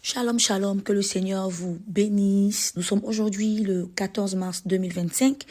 Shalom, shalom, que le Seigneur vous bénisse. Nous sommes aujourd'hui le 14 mars 2025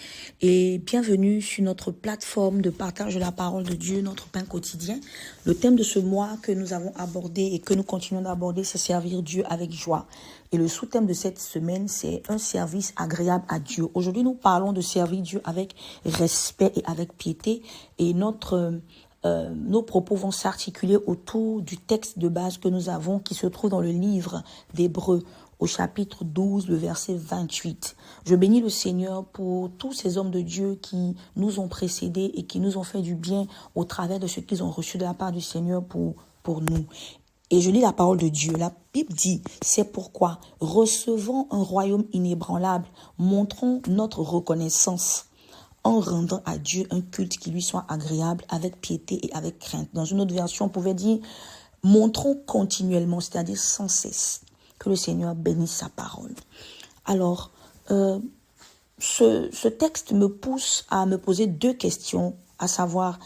et bienvenue sur notre plateforme de partage de la parole de Dieu, notre pain quotidien. Le thème de ce mois que nous avons abordé et que nous continuons d'aborder, c'est servir Dieu avec joie. Et le sous-thème de cette semaine, c'est un service agréable à Dieu. Aujourd'hui, nous parlons de servir Dieu avec respect et avec piété et nos propos vont s'articuler autour du texte de base que nous avons qui se trouve dans le livre d'Hébreux au chapitre 12, le verset 28. Je bénis le Seigneur pour tous ces hommes de Dieu qui nous ont précédés et qui nous ont fait du bien au travers de ce qu'ils ont reçu de la part du Seigneur pour nous. Et je lis la parole de Dieu. La Bible dit, c'est pourquoi, recevons un royaume inébranlable, montrons notre reconnaissance en rendant à Dieu un culte qui lui soit agréable avec piété et avec crainte. Dans une autre version, on pouvait dire, montrons continuellement, c'est-à-dire sans cesse, que le Seigneur bénisse sa parole. Alors, ce texte me pousse à me poser deux questions, à savoir,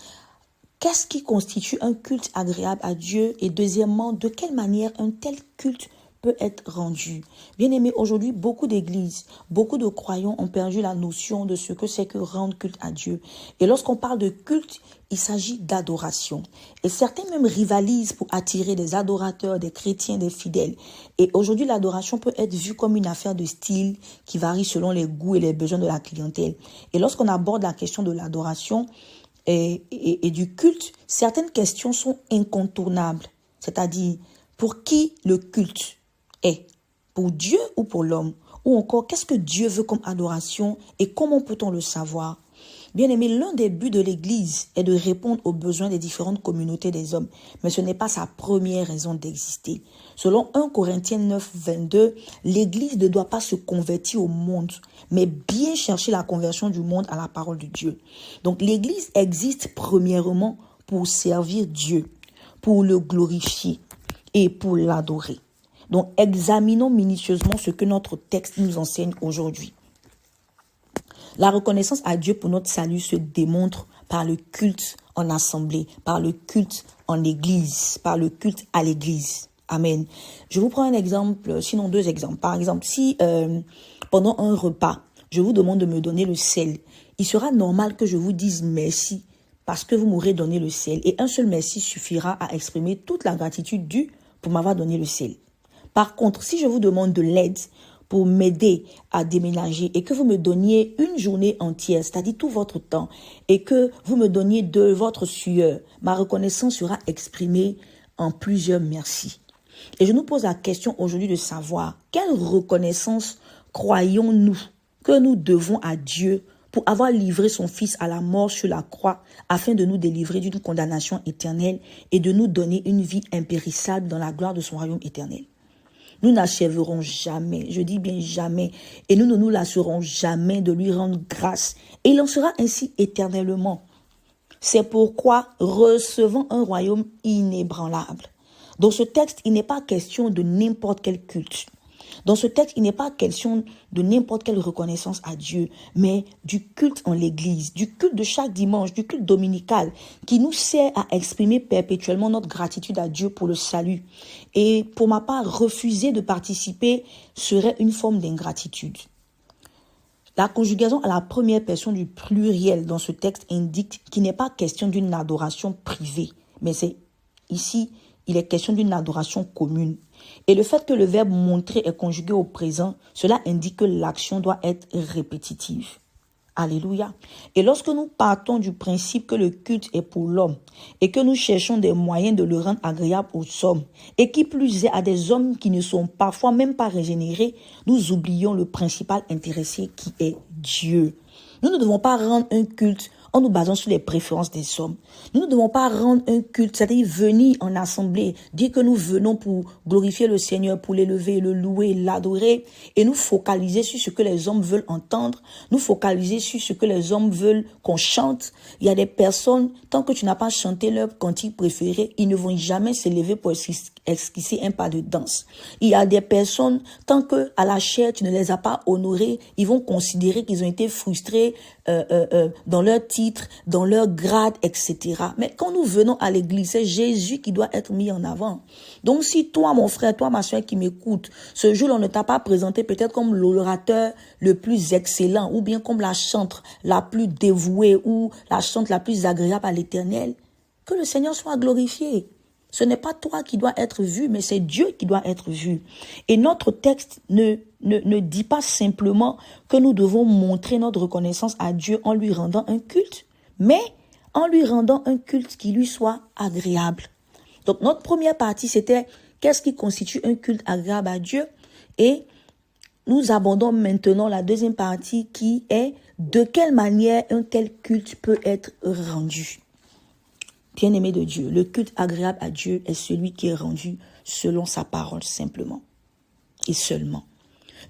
qu'est-ce qui constitue un culte agréable à Dieu? Et deuxièmement, de quelle manière un tel culte peut être rendu? Bien aimé, aujourd'hui, beaucoup d'églises, beaucoup de croyants ont perdu la notion de ce que c'est que rendre culte à Dieu. Et lorsqu'on parle de culte, il s'agit d'adoration. Et certains même rivalisent pour attirer des adorateurs, des chrétiens, des fidèles. Et aujourd'hui, l'adoration peut être vue comme une affaire de style qui varie selon les goûts et les besoins de la clientèle. Et lorsqu'on aborde la question de l'adoration et du culte, certaines questions sont incontournables. C'est-à-dire, pour qui le culte est? Pour Dieu ou pour l'homme? Ou encore, qu'est-ce que Dieu veut comme adoration et comment peut-on le savoir? Bien aimé, l'un des buts de l'Église est de répondre aux besoins des différentes communautés des hommes, mais ce n'est pas sa première raison d'exister. Selon 1 Corinthiens 9, 22, l'Église ne doit pas se convertir au monde, mais bien chercher la conversion du monde à la parole de Dieu. Donc l'Église existe premièrement pour servir Dieu, pour le glorifier et pour l'adorer. Donc, examinons minutieusement ce que notre texte nous enseigne aujourd'hui. La reconnaissance à Dieu pour notre salut se démontre par le culte en assemblée, par le culte en église, par le culte à l'église. Amen. Je vous prends un exemple, sinon deux exemples. Par exemple, si pendant un repas, je vous demande de me donner le sel, il sera normal que je vous dise merci parce que vous m'aurez donné le sel. Et un seul merci suffira à exprimer toute la gratitude due pour m'avoir donné le sel. Par contre, si je vous demande de l'aide pour m'aider à déménager et que vous me donniez une journée entière, c'est-à-dire tout votre temps, et que vous me donniez de votre sueur, ma reconnaissance sera exprimée en plusieurs merci. Et je nous pose la question aujourd'hui de savoir quelle reconnaissance croyons-nous que nous devons à Dieu pour avoir livré son Fils à la mort sur la croix afin de nous délivrer d'une condamnation éternelle et de nous donner une vie impérissable dans la gloire de son royaume éternel. Nous n'achèverons jamais, je dis bien jamais, et nous ne nous lasserons jamais de lui rendre grâce. Et il en sera ainsi éternellement. C'est pourquoi recevons un royaume inébranlable. Dans ce texte, il n'est pas question de n'importe quel culte. Dans ce texte, il n'est pas question de n'importe quelle reconnaissance à Dieu, mais du culte en l'église, du culte de chaque dimanche, du culte dominical, qui nous sert à exprimer perpétuellement notre gratitude à Dieu pour le salut. Et pour ma part, refuser de participer serait une forme d'ingratitude. La conjugaison à la première personne du pluriel dans ce texte indique qu'il n'est pas question d'une adoration privée, mais ici, il est question d'une adoration commune. Et le fait que le verbe montrer est conjugué au présent, cela indique que l'action doit être répétitive. Alléluia. Et lorsque nous partons du principe que le culte est pour l'homme et que nous cherchons des moyens de le rendre agréable aux hommes et qui plus est à des hommes qui ne sont parfois même pas régénérés, nous oublions le principal intéressé qui est Dieu. Nous ne devons pas rendre un culte en nous basant sur les préférences des hommes. Nous ne devons pas rendre un culte, c'est-à-dire venir en assemblée, dire que nous venons pour glorifier le Seigneur, pour l'élever, le louer, l'adorer, et nous focaliser sur ce que les hommes veulent entendre, nous focaliser sur ce que les hommes veulent qu'on chante. Il y a des personnes, tant que tu n'as pas chanté leur cantique préféré, ils ne vont jamais s'élever pour esquisser un pas de danse. Il y a des personnes, tant que à la chair, tu ne les as pas honorées, ils vont considérer qu'ils ont été frustrés dans leur titre, dans leur grade, etc. Mais quand nous venons à l'église, c'est Jésus qui doit être mis en avant. Donc si toi, mon frère, toi, ma soeur qui m'écoute, ce jour, on ne t'a pas présenté peut-être comme l'orateur le plus excellent, ou bien comme la chantre la plus dévouée, ou la chante la plus agréable à l'Éternel, que le Seigneur soit glorifié. Ce n'est pas toi qui dois être vu, mais c'est Dieu qui doit être vu. Et notre texte ne dit pas simplement que nous devons montrer notre reconnaissance à Dieu en lui rendant un culte, mais en lui rendant un culte qui lui soit agréable. Donc notre première partie, c'était qu'est-ce qui constitue un culte agréable à Dieu? Et nous abordons maintenant la deuxième partie qui est de quelle manière un tel culte peut être rendu. Bien-aimé de Dieu, le culte agréable à Dieu est celui qui est rendu selon sa parole simplement et seulement.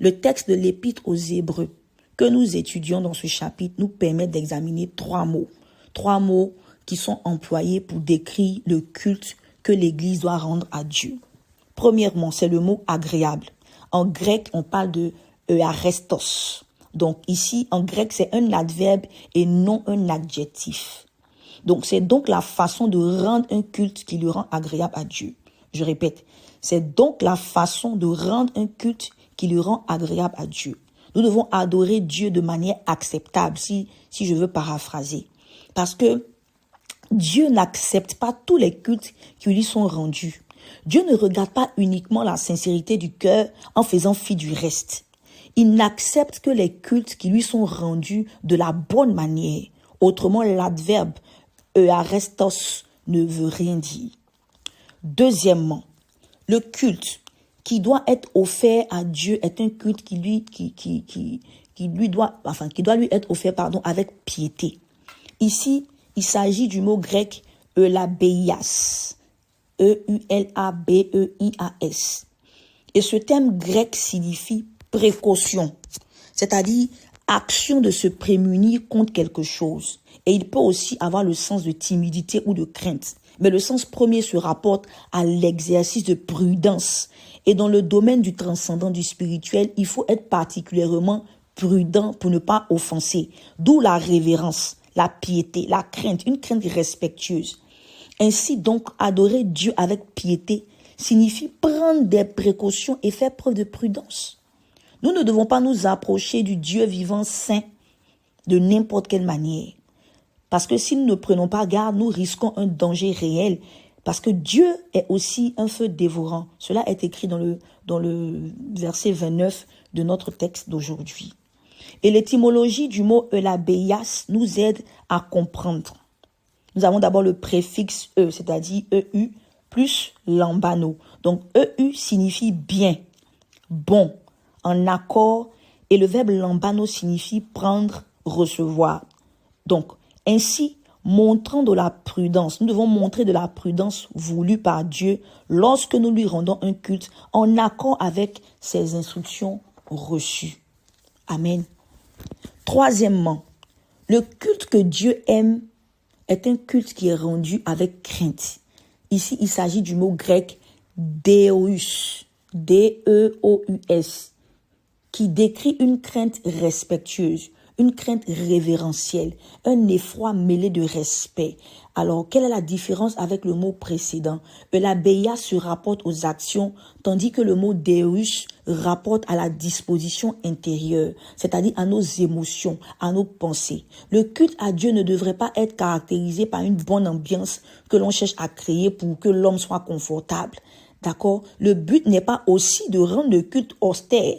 Le texte de l'Épître aux Hébreux que nous étudions dans ce chapitre nous permet d'examiner trois mots qui sont employés pour décrire le culte que l'Église doit rendre à Dieu. Premièrement, c'est le mot agréable. En grec, on parle de euarestos. Donc ici, en grec, c'est un adverbe et non un adjectif. Donc, c'est donc la façon de rendre un culte qui lui rend agréable à Dieu. Je répète, c'est donc la façon de rendre un culte qui lui rend agréable à Dieu. Nous devons adorer Dieu de manière acceptable, si je veux paraphraser. Parce que Dieu n'accepte pas tous les cultes qui lui sont rendus. Dieu ne regarde pas uniquement la sincérité du cœur en faisant fi du reste. Il n'accepte que les cultes qui lui sont rendus de la bonne manière. Autrement, l'adverbe euarestos ne veut rien dire. Deuxièmement, le culte qui doit être offert à Dieu est un culte qui doit lui être offert avec piété. Ici, il s'agit du mot grec eulabeias, E-U-L-A-B-E-I-A-S. Et ce terme grec signifie précaution, c'est-à-dire action de se prémunir contre quelque chose. Et il peut aussi avoir le sens de timidité ou de crainte. Mais le sens premier se rapporte à l'exercice de prudence. Et dans le domaine du transcendant, du spirituel, il faut être particulièrement prudent pour ne pas offenser. D'où la révérence, la piété, la crainte, une crainte respectueuse. Ainsi donc, adorer Dieu avec piété signifie prendre des précautions et faire preuve de prudence. Nous ne devons pas nous approcher du Dieu vivant saint de n'importe quelle manière. Parce que si nous ne prenons pas garde, nous risquons un danger réel. Parce que Dieu est aussi un feu dévorant. Cela est écrit dans le verset 29 de notre texte d'aujourd'hui. Et l'étymologie du mot eulabeias nous aide à comprendre. Nous avons d'abord le préfixe E, c'est-à-dire EU, plus lambano. Donc EU signifie bien, bon, en accord. Et le verbe lambano signifie prendre, recevoir. Donc, ainsi, montrant de la prudence, nous devons montrer de la prudence voulue par Dieu lorsque nous lui rendons un culte en accord avec ses instructions reçues. Amen. Troisièmement, le culte que Dieu aime est un culte qui est rendu avec crainte. Ici, il s'agit du mot grec deus, D-E-O-U-S, qui décrit une crainte respectueuse, une crainte révérentielle, un effroi mêlé de respect. Alors, quelle est la différence avec le mot précédent? Eulabeia se rapporte aux actions, tandis que le mot Deus rapporte à la disposition intérieure, c'est-à-dire à nos émotions, à nos pensées. Le culte à Dieu ne devrait pas être caractérisé par une bonne ambiance que l'on cherche à créer pour que l'homme soit confortable. D'accord? Le but n'est pas aussi de rendre le culte austère.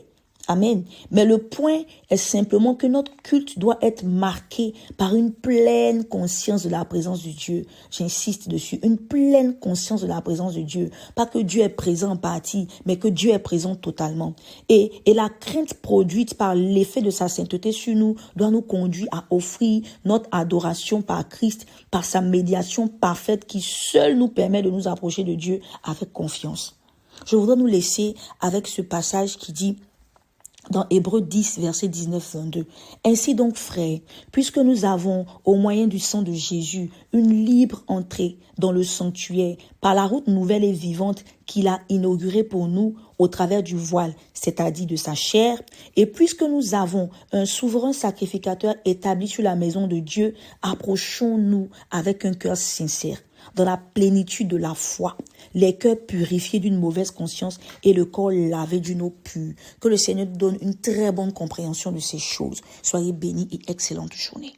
Amen. Mais le point est simplement que notre culte doit être marqué par une pleine conscience de la présence de Dieu. J'insiste dessus, une pleine conscience de la présence de Dieu. Pas que Dieu est présent en partie, mais que Dieu est présent totalement. Et la crainte produite par l'effet de sa sainteté sur nous doit nous conduire à offrir notre adoration par Christ, par sa médiation parfaite qui seule nous permet de nous approcher de Dieu avec confiance. Je voudrais nous laisser avec ce passage qui dit: dans Hébreux 10, verset 19-22. Ainsi donc, frères, puisque nous avons, au moyen du sang de Jésus, une libre entrée dans le sanctuaire, par la route nouvelle et vivante qu'il a inaugurée pour nous au travers du voile, c'est-à-dire de sa chair, et puisque nous avons un souverain sacrificateur établi sur la maison de Dieu, approchons-nous avec un cœur sincère, dans la plénitude de la foi, les cœurs purifiés d'une mauvaise conscience et le corps lavé d'une eau pure. Que le Seigneur donne une très bonne compréhension de ces choses. Soyez bénis et excellente journée.